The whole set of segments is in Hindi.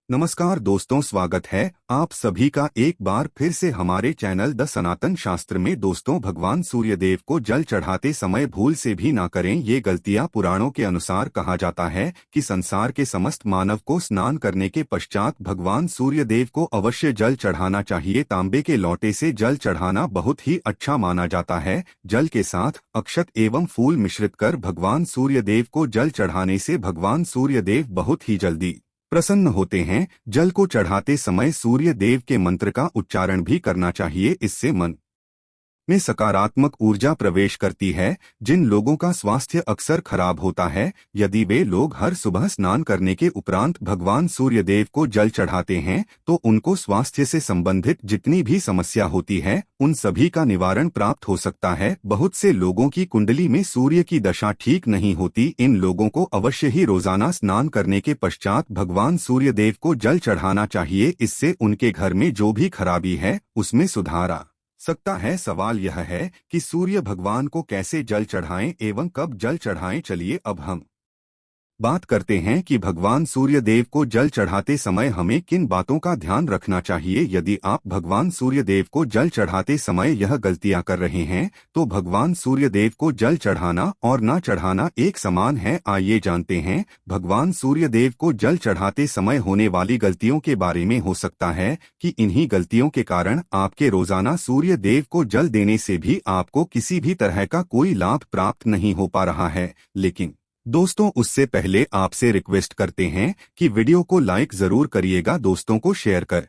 नमस्कार दोस्तों, स्वागत है आप सभी का एक बार फिर से हमारे चैनल द सनातन शास्त्र में। दोस्तों, भगवान सूर्यदेव को जल चढ़ाते समय भूल से भी ना करें ये गलतियां। पुराणों के अनुसार कहा जाता है कि संसार के समस्त मानव को स्नान करने के पश्चात भगवान सूर्यदेव को अवश्य जल चढ़ाना चाहिए। तांबे के लोटे से जल चढ़ाना बहुत ही अच्छा माना जाता है। जल के साथ अक्षत एवं फूल मिश्रित कर भगवान सूर्यदेव को जल चढ़ाने से भगवान सूर्यदेव बहुत ही जल्दी प्रसन्न होते हैं। जल को चढ़ाते समय सूर्य देव के मंत्र का उच्चारण भी करना चाहिए। इससे मन में सकारात्मक ऊर्जा प्रवेश करती है। जिन लोगों का स्वास्थ्य अक्सर खराब होता है, यदि वे लोग हर सुबह स्नान करने के उपरांत भगवान सूर्यदेव को जल चढ़ाते हैं तो उनको स्वास्थ्य से संबंधित जितनी भी समस्या होती है उन सभी का निवारण प्राप्त हो सकता है। बहुत से लोगों की कुंडली में सूर्य की दशा ठीक नहीं होती। इन लोगों को अवश्य ही रोजाना स्नान करने के पश्चात भगवान सूर्यदेव को जल चढ़ाना चाहिए। इससे उनके घर में जो भी खराबी है उसमें सुधार आ सकता है। सवाल यह है कि सूर्य भगवान को कैसे जल चढ़ाएं एवं कब जल चढ़ाएं। चलिए अब हम बात करते हैं कि भगवान सूर्यदेव को जल चढ़ाते समय हमें किन बातों का ध्यान रखना चाहिए। यदि आप भगवान सूर्यदेव को जल चढ़ाते समय यह गलतियां कर रहे हैं तो भगवान सूर्यदेव को जल चढ़ाना और न चढ़ाना एक समान है। आइए जानते हैं भगवान सूर्यदेव को जल चढ़ाते समय होने वाली गलतियों के बारे में। हो सकता है कि इन्हीं गलतियों के कारण आपके रोजाना सूर्य देव को जल देने से भी आपको किसी भी तरह का कोई लाभ प्राप्त नहीं हो पा रहा है। लेकिन दोस्तों, उससे पहले आपसे रिक्वेस्ट करते हैं कि वीडियो को लाइक जरूर करिएगा, दोस्तों को शेयर कर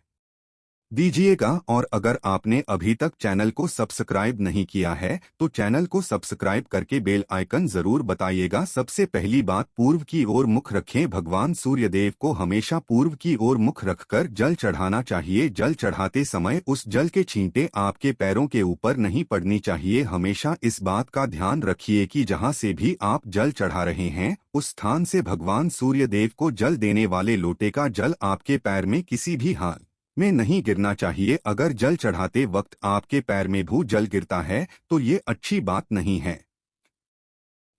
दीजिएगा। और अगर आपने अभी तक चैनल को सब्सक्राइब नहीं किया है तो चैनल को सब्सक्राइब करके बेल आइकन जरूर बताइएगा। सबसे पहली बात, पूर्व की ओर मुख रखें। भगवान सूर्यदेव को हमेशा पूर्व की ओर मुख रखकर जल चढ़ाना चाहिए। जल चढ़ाते समय उस जल के छींटे आपके पैरों के ऊपर नहीं पड़नी चाहिए। हमेशा इस बात का ध्यान रखिए कि जहां से भी आप जल चढ़ा रहे हैं उस स्थान से भगवान सूर्यदेव को जल देने वाले लोटे का जल आपके पैर में किसी भी हाल में नहीं गिरना चाहिए। अगर जल चढ़ाते वक्त आपके पैर में भू जल गिरता है तो ये अच्छी बात नहीं है,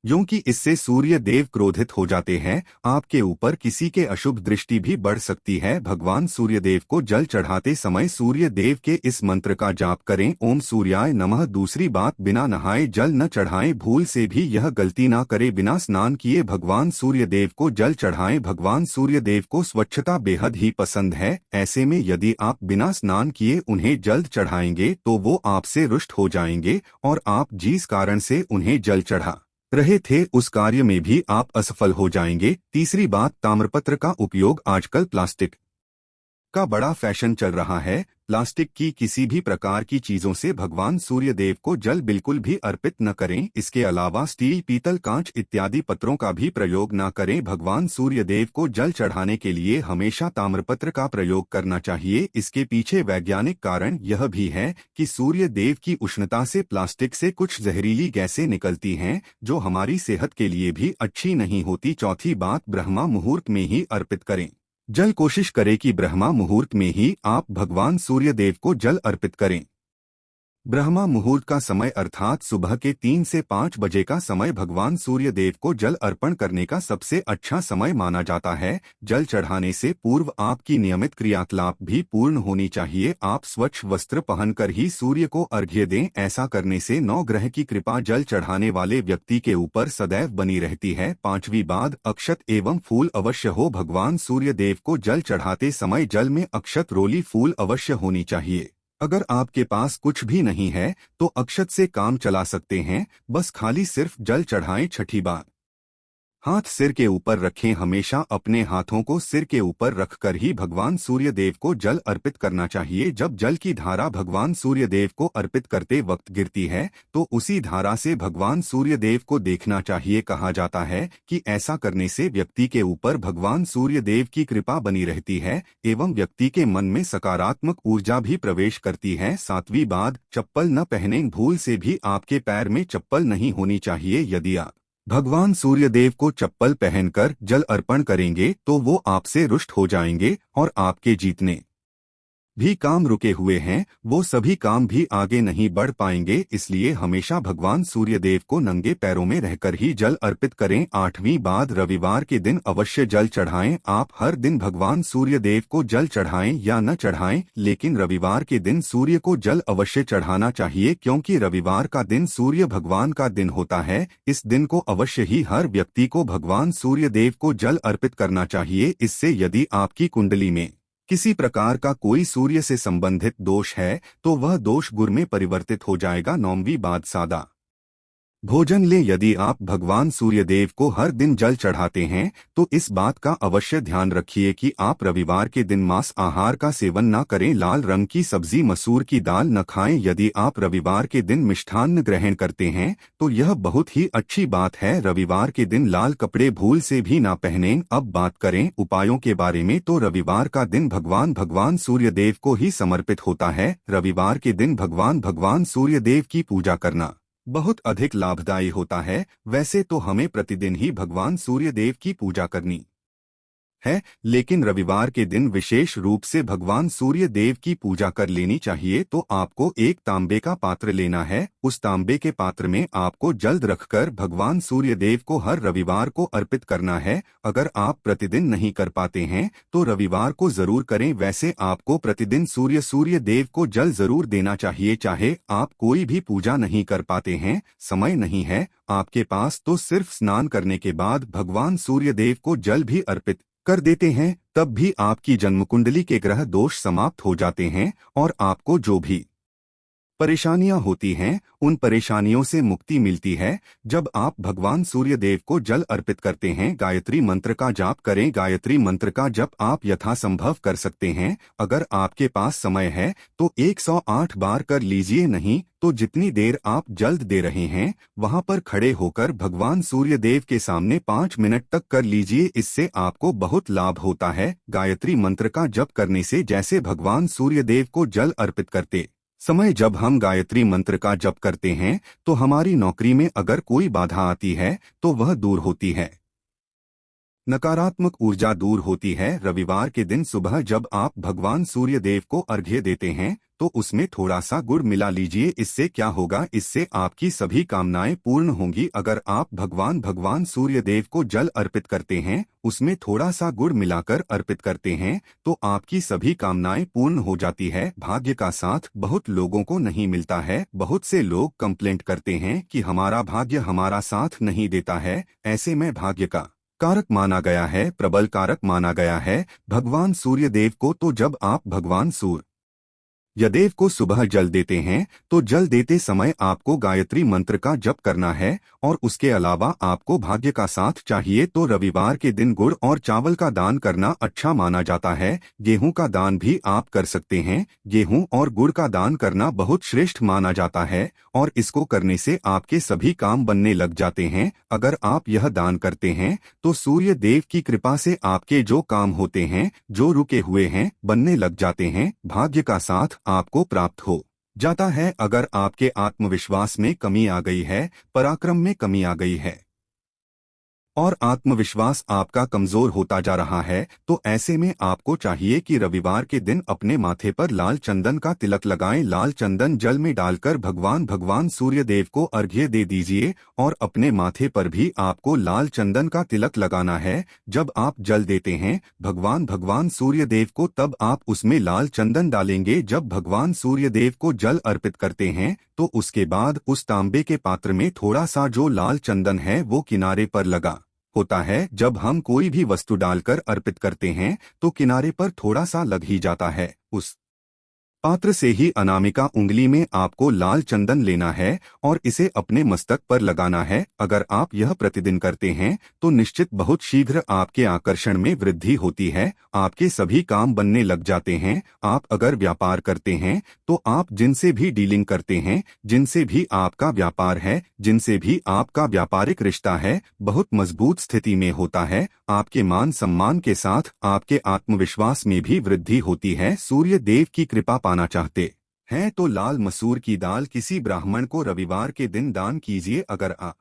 क्योंकि इससे सूर्य देव क्रोधित हो जाते हैं। आपके ऊपर किसी के अशुभ दृष्टि भी बढ़ सकती है। भगवान सूर्यदेव को जल चढ़ाते समय सूर्य देव के इस मंत्र का जाप करें, ओम सूर्याय नमः। दूसरी बात, बिना नहाए जल न चढ़ाएं। भूल से भी यह गलती ना करें। बिना स्नान किए भगवान सूर्यदेव को जल चढ़ाएं। भगवान सूर्यदेव को स्वच्छता बेहद ही पसंद है। ऐसे में यदि आप बिना स्नान किए उन्हें जल चढ़ाएंगे तो वो आपसे रुष्ट हो जाएंगे और आप जिस कारण से उन्हें जल चढ़ा रहे थे उस कार्य में भी आप असफल हो जाएंगे। तीसरी बात, ताम्रपत्र का उपयोग। आजकल प्लास्टिक का बड़ा फैशन चल रहा है। प्लास्टिक की किसी भी प्रकार की चीजों से भगवान सूर्यदेव को जल बिल्कुल भी अर्पित न करें। इसके अलावा स्टील, पीतल, कांच इत्यादि पत्रों का भी प्रयोग न करें। भगवान सूर्यदेव को जल चढ़ाने के लिए हमेशा ताम्रपत्र का प्रयोग करना चाहिए। इसके पीछे वैज्ञानिक कारण यह भी है कि सूर्य देव की उष्णता से प्लास्टिक से कुछ जहरीली गैसें निकलती हैं जो हमारी सेहत के लिए भी अच्छी नहीं होती। चौथी बात, ब्रह्मा मुहूर्त में ही अर्पित करें जल। कोशिश करें कि ब्रह्मा मुहूर्त में ही आप भगवान सूर्यदेव को जल अर्पित करें। ब्रह्मा मुहूर्त का समय अर्थात सुबह के 3 से 5 बजे का समय भगवान सूर्यदेव को जल अर्पण करने का सबसे अच्छा समय माना जाता है। जल चढ़ाने से पूर्व आपकी नियमित क्रियाकलाप भी पूर्ण होनी चाहिए। आप स्वच्छ वस्त्र पहनकर ही सूर्य को अर्घ्य दें। ऐसा करने से 9 ग्रह की कृपा जल चढ़ाने वाले व्यक्ति के ऊपर सदैव बनी रहती है। पांचवी बात, अक्षत एवं फूल अवश्य हो। भगवान सूर्यदेव को जल चढ़ाते समय जल में अक्षत, रोली, फूल अवश्य होनी चाहिए। अगर आपके पास कुछ भी नहीं है तो अक्षत से काम चला सकते हैं। बस खाली सिर्फ जल चढ़ाएं। छठी बात, हाथ सिर के ऊपर रखें। हमेशा अपने हाथों को सिर के ऊपर रखकर ही भगवान सूर्यदेव को जल अर्पित करना चाहिए। जब जल की धारा भगवान सूर्यदेव को अर्पित करते वक्त गिरती है तो उसी धारा से भगवान सूर्यदेव को देखना चाहिए। कहा जाता है कि ऐसा करने से व्यक्ति के ऊपर भगवान सूर्यदेव की कृपा बनी रहती है एवं व्यक्ति के मन में सकारात्मक ऊर्जा भी प्रवेश करती है। सातवीं बात, चप्पल न पहनें। भूल से भी आपके पैर में चप्पल नहीं होनी चाहिए। यदि आप भगवान सूर्यदेव को चप्पल पहनकर जल अर्पण करेंगे तो वो आपसे रुष्ट हो जाएंगे और आपके जीतने भी काम रुके हुए हैं वो सभी काम भी आगे नहीं बढ़ पाएंगे। इसलिए हमेशा भगवान सूर्यदेव को नंगे पैरों में रहकर ही जल अर्पित करें। 8वीं बात, रविवार के दिन अवश्य जल चढ़ाएं। आप हर दिन भगवान सूर्यदेव को जल चढ़ाएं या न चढ़ाएं, लेकिन रविवार के दिन सूर्य को जल अवश्य चढ़ाना चाहिए, क्योंकि रविवार का दिन सूर्य भगवान का दिन होता है। इस दिन को अवश्य ही हर व्यक्ति को भगवान सूर्यदेव को जल अर्पित करना चाहिए। इससे यदि आपकी कुंडली में किसी प्रकार का कोई सूर्य से संबंधित दोष है तो वह दोष गुर में परिवर्तित हो जाएगा। 9वीं बात, सादा भोजन लें। यदि आप भगवान सूर्यदेव को हर दिन जल चढ़ाते हैं तो इस बात का अवश्य ध्यान रखिए कि आप रविवार के दिन मांस आहार का सेवन न करें। लाल रंग की सब्जी, मसूर की दाल न खाएं। यदि आप रविवार के दिन मिष्ठान्न ग्रहण करते हैं तो यह बहुत ही अच्छी बात है। रविवार के दिन लाल कपड़े भूल से भी ना पहनें। अब बात करें उपायों के बारे में, तो रविवार का दिन भगवान सूर्यदेव को ही समर्पित होता है। रविवार के दिन भगवान सूर्यदेव की पूजा करना बहुत अधिक लाभदायी होता है। वैसे तो हमें प्रतिदिन ही भगवान सूर्यदेव की पूजा करनी है, लेकिन रविवार के दिन विशेष रूप से भगवान सूर्य देव की पूजा कर लेनी चाहिए। तो आपको एक तांबे का पात्र लेना है। उस तांबे के पात्र में आपको जल रखकर भगवान सूर्य देव को हर रविवार को अर्पित करना है। अगर आप प्रतिदिन नहीं कर पाते हैं तो रविवार को जरूर करें। वैसे आपको प्रतिदिन सूर्य देव को जल जरूर देना चाहिए। चाहे आप कोई भी पूजा नहीं कर पाते हैं, समय नहीं है आपके पास, तो सिर्फ स्नान करने के बाद भगवान सूर्य देव को जल भी अर्पित कर देते हैं, तब भी आपकी जन्मकुंडली के ग्रह दोष समाप्त हो जाते हैं और आपको जो भी परेशानियां होती हैं उन परेशानियों से मुक्ति मिलती है। जब आप भगवान सूर्यदेव को जल अर्पित करते हैं, गायत्री मंत्र का जाप करें। गायत्री मंत्र का जप आप यथासंभव कर सकते हैं। अगर आपके पास समय है तो 108 बार कर लीजिए, नहीं तो जितनी देर आप जल दे रहे हैं वहां पर खड़े होकर भगवान सूर्यदेव के सामने 5 मिनट तक कर लीजिए। इससे आपको बहुत लाभ होता है। गायत्री मंत्र का जप करने से जैसे भगवान सूर्यदेव को जल अर्पित करते समय जब हम गायत्री मंत्र का जप करते हैं तो हमारी नौकरी में अगर कोई बाधा आती है तो वह दूर होती है, नकारात्मक ऊर्जा दूर होती है। रविवार के दिन सुबह जब आप भगवान सूर्यदेव को अर्घ्य देते हैं तो उसमें थोड़ा सा गुड़ मिला लीजिए। इससे क्या होगा, इससे आपकी सभी कामनाएं पूर्ण होंगी। अगर आप भगवान सूर्यदेव को जल अर्पित करते हैं, उसमें थोड़ा सा गुड़ मिलाकर अर्पित करते हैं तो आपकी सभी कामनाएं पूर्ण हो जाती है। भाग्य का साथ बहुत लोगों को नहीं मिलता है। बहुत से लोग कंप्लेंट करते हैं कि हमारा भाग्य हमारा साथ नहीं देता है। ऐसे में भाग्य का कारक माना गया है, प्रबल कारक माना गया है भगवान सूर्यदेव को। तो जब आप भगवान सूर्यदेव को सुबह जल देते हैं तो जल देते समय आपको गायत्री मंत्र का जप करना है और उसके अलावा आपको भाग्य का साथ चाहिए। तो रविवार के दिन गुड़ और चावल का दान करना अच्छा माना जाता है। गेहूं का दान भी आप कर सकते हैं। गेहूं और गुड़ का दान करना बहुत श्रेष्ठ माना जाता है और इसको करने से आपके सभी काम बनने लग जाते हैं। अगर आप यह दान करते हैं तो सूर्य देव की कृपा से आपके जो काम होते हैं, जो रुके हुए हैं, बनने लग जाते हैं। भाग्य का साथ आपको प्राप्त हो जाता है। अगर आपके आत्मविश्वास में कमी आ गई है, पराक्रम में कमी आ गई है और आत्मविश्वास आपका कमजोर होता जा रहा है, तो ऐसे में आपको चाहिए कि रविवार के दिन अपने माथे पर लाल चंदन का तिलक लगाएं। लाल चंदन जल में डालकर भगवान सूर्यदेव को अर्घ्य दे दीजिए और अपने माथे पर भी आपको लाल चंदन का तिलक लगाना है। जब आप जल देते हैं भगवान सूर्यदेव को, तब आप उसमें लाल चंदन डालेंगे। जब भगवान सूर्यदेव को जल अर्पित करते हैं तो उसके बाद उस तांबे के पात्र में थोड़ा सा जो लाल चंदन है वो किनारे पर लगा होता है। जब हम कोई भी वस्तु डालकर अर्पित करते हैं तो किनारे पर थोड़ा सा लग ही जाता है। उस पात्र से ही अनामिका उंगली में आपको लाल चंदन लेना है और इसे अपने मस्तक पर लगाना है। अगर आप यह प्रतिदिन करते हैं तो निश्चित बहुत शीघ्र आपके आकर्षण में वृद्धि होती है। आपके सभी काम बनने लग जाते हैं। आप अगर व्यापार करते हैं तो आप जिनसे भी डीलिंग करते हैं, जिनसे भी आपका व्यापार है, जिनसे भी आपका व्यापारिक रिश्ता है, बहुत मजबूत स्थिति में होता है। आपके मान सम्मान के साथ आपके आत्मविश्वास में भी वृद्धि होती है। सूर्य देव की कृपा पाना चाहते हैं तो लाल मसूर की दाल किसी ब्राह्मण को रविवार के दिन दान कीजिए। अगर आप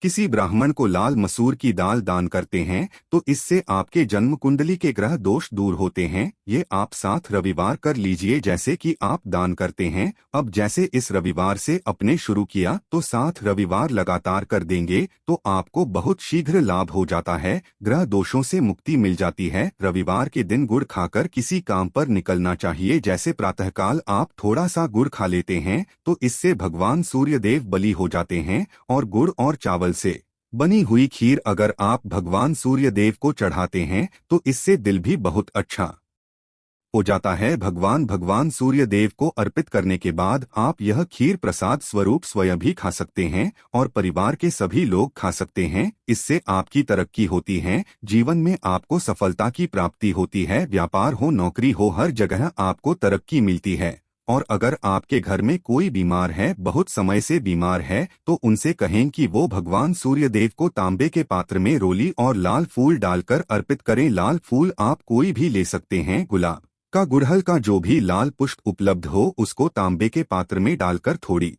किसी ब्राह्मण को लाल मसूर की दाल दान करते हैं तो इससे आपके जन्म कुंडली के ग्रह दोष दूर होते हैं। ये आप 7 रविवार कर लीजिए जैसे कि आप दान करते हैं। अब जैसे इस रविवार से अपने शुरू किया तो 7 रविवार लगातार कर देंगे तो आपको बहुत शीघ्र लाभ हो जाता है, ग्रह दोषों से मुक्ति मिल जाती है। रविवार के दिन गुड़ खाकर किसी काम पर निकलना चाहिए। जैसे प्रातःकाल आप थोड़ा सा गुड़ खा लेते हैं तो इससे भगवान सूर्य देव बलि हो जाते हैं। और गुड़ और चावल से बनी हुई खीर अगर आप भगवान सूर्य देव को चढ़ाते हैं तो इससे दिल भी बहुत अच्छा हो जाता है। भगवान सूर्य देव को अर्पित करने के बाद आप यह खीर प्रसाद स्वरूप स्वयं भी खा सकते हैं और परिवार के सभी लोग खा सकते हैं। इससे आपकी तरक्की होती है, जीवन में आपको सफलता की प्राप्ति होती है। व्यापार हो, नौकरी हो, हर जगह आपको तरक्की मिलती है। और अगर आपके घर में कोई बीमार है, बहुत समय से बीमार है, तो उनसे कहें कि वो भगवान सूर्य देव को तांबे के पात्र में रोली और लाल फूल डालकर अर्पित करें। लाल फूल आप कोई भी ले सकते हैं, गुलाब का, गुड़हल का, जो भी लाल पुष्प उपलब्ध हो उसको तांबे के पात्र में डालकर थोड़ी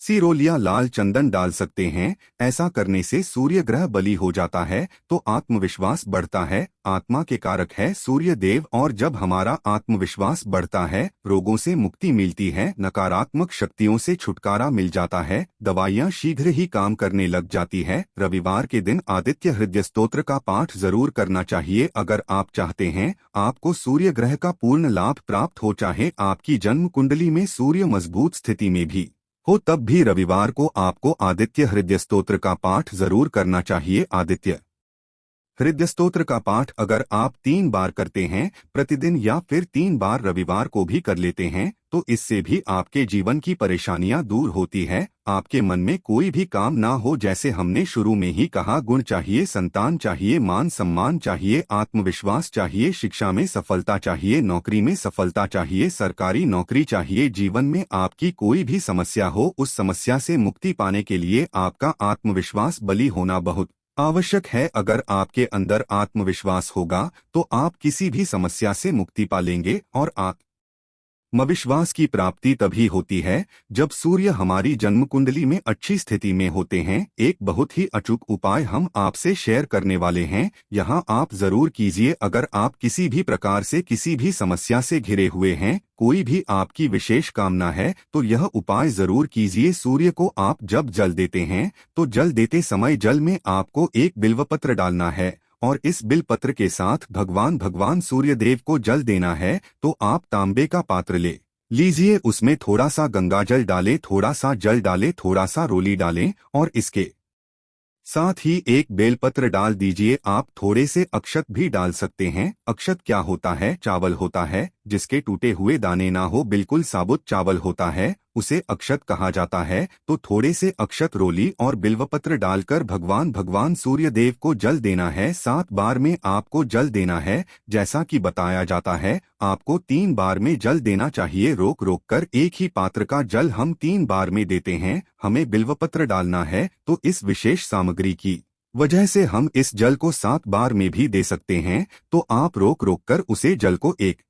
सी रोलियां लाल चंदन डाल सकते हैं। ऐसा करने से सूर्य ग्रह बलि हो जाता है तो आत्मविश्वास बढ़ता है। आत्मा के कारक है सूर्य देव और जब हमारा आत्मविश्वास बढ़ता है रोगों से मुक्ति मिलती है, नकारात्मक शक्तियों से छुटकारा मिल जाता है, दवाइयां शीघ्र ही काम करने लग जाती है। रविवार के दिन आदित्य हृदय स्तोत्र का पाठ जरूर करना चाहिए अगर आप चाहते हैं आपको सूर्य ग्रह का पूर्ण लाभ प्राप्त हो। चाहे आपकी जन्म कुंडली में सूर्य मजबूत स्थिति में भी हो तब भी रविवार को आपको आदित्य हृदय स्तोत्र का पाठ जरूर करना चाहिए। आदित्य हृदय स्तोत्र का पाठ अगर आप 3 बार करते हैं प्रतिदिन या फिर 3 बार रविवार को भी कर लेते हैं तो इससे भी आपके जीवन की परेशानियां दूर होती है। आपके मन में कोई भी काम ना हो, जैसे हमने शुरू में ही कहा, गुण चाहिए, संतान चाहिए, मान सम्मान चाहिए, आत्मविश्वास चाहिए, शिक्षा में सफलता चाहिए, नौकरी में सफलता चाहिए, सरकारी नौकरी चाहिए। जीवन में आपकी कोई भी समस्या हो, उस समस्या से मुक्ति पाने के लिए आपका आत्मविश्वास बलि होना बहुत आवश्यक है। अगर आपके अंदर आत्मविश्वास होगा तो आप किसी भी समस्या से मुक्ति पा लेंगे। और आत्मविश्वास की प्राप्ति तभी होती है जब सूर्य हमारी जन्म कुंडली में अच्छी स्थिति में होते हैं। एक बहुत ही अचूक उपाय हम आपसे शेयर करने वाले हैं, यहाँ आप जरूर कीजिए। अगर आप किसी भी प्रकार से किसी भी समस्या से घिरे हुए हैं, कोई भी आपकी विशेष कामना है तो यह उपाय जरूर कीजिए। सूर्य को आप जब जल देते हैं तो जल देते समय जल में आपको एक बिल्वपत्र डालना है और इस बिलपत्र के साथ भगवान सूर्य देव को जल देना है। तो आप तांबे का पात्र ले लीजिए, उसमें थोड़ा सा गंगाजल डालें, थोड़ा सा जल डालें, थोड़ा सा रोली डालें और इसके साथ ही एक बेलपत्र डाल दीजिए। आप थोड़े से अक्षत भी डाल सकते हैं। अक्षत क्या होता है? चावल होता है जिसके टूटे हुए दाने ना हो, बिल्कुल साबुत चावल होता है, उसे अक्षत कहा जाता है। तो थोड़े से अक्षत, रोली और बिल्वपत्र डालकर भगवान सूर्य देव को जल देना है। 7 बार में आपको जल देना है। जैसा कि बताया जाता है आपको 3 बार में जल देना चाहिए। रोक रोक कर एक ही पात्र का जल हम 3 बार में देते हैं। हमें बिल्वपत्र डालना है तो इस विशेष सामग्री की वजह से हम इस जल को 7 बार में भी दे सकते हैं। तो आप रोक रोक कर उसे जल को एक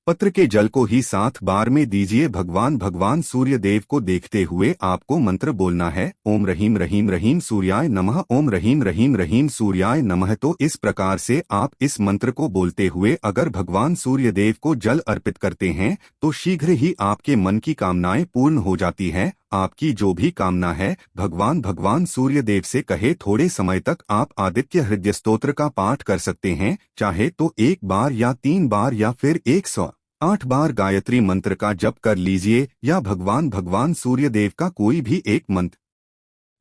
पत्र के जल को ही 7 बार में दीजिए। भगवान सूर्य देव को देखते हुए आपको मंत्र बोलना है, ओम रहीम रहीम रहीम सूर्याय नमः, ओम रहीम रहीम रहीम सूर्याय नमः। तो इस प्रकार से आप इस मंत्र को बोलते हुए अगर भगवान सूर्य देव को जल अर्पित करते हैं तो शीघ्र ही आपके मन की कामनाएं पूर्ण हो जाती है। आपकी जो भी कामना है भगवान सूर्य देव से कहे। थोड़े समय तक आप आदित्य हृदय स्तोत्र का पाठ कर सकते हैं, चाहे तो 1 बार या 3 बार या फिर 108 बार गायत्री मंत्र का जप कर लीजिए या भगवान सूर्य देव का कोई भी एक मंत्र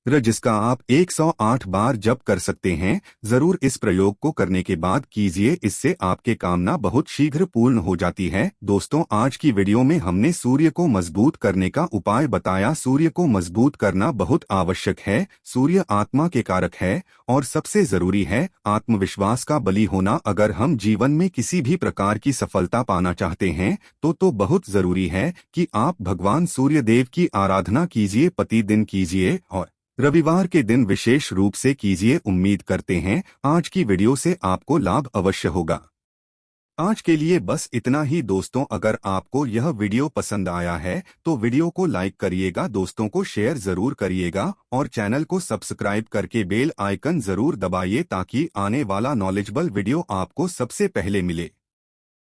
जिसका आप 108 बार जप कर सकते हैं। जरूर इस प्रयोग को करने के बाद कीजिए, इससे आपके कामना बहुत शीघ्र पूर्ण हो जाती है। दोस्तों, आज की वीडियो में हमने सूर्य को मजबूत करने का उपाय बताया। सूर्य को मजबूत करना बहुत आवश्यक है। सूर्य आत्मा के कारक है और सबसे जरूरी है आत्मविश्वास का बलि होना। अगर हम जीवन में किसी भी प्रकार की सफलता पाना चाहते हैं तो बहुत जरूरी है कि आप भगवान सूर्य देव की आराधना कीजिए, प्रतिदिन कीजिए और रविवार के दिन विशेष रूप से कीजिए। उम्मीद करते हैं आज की वीडियो से आपको लाभ अवश्य होगा। आज के लिए बस इतना ही दोस्तों। अगर आपको यह वीडियो पसंद आया है तो वीडियो को लाइक करिएगा, दोस्तों को शेयर जरूर करिएगा और चैनल को सब्सक्राइब करके बेल आइकन जरूर दबाइए ताकि आने वाला नॉलेजेबल वीडियो आपको सबसे पहले मिले।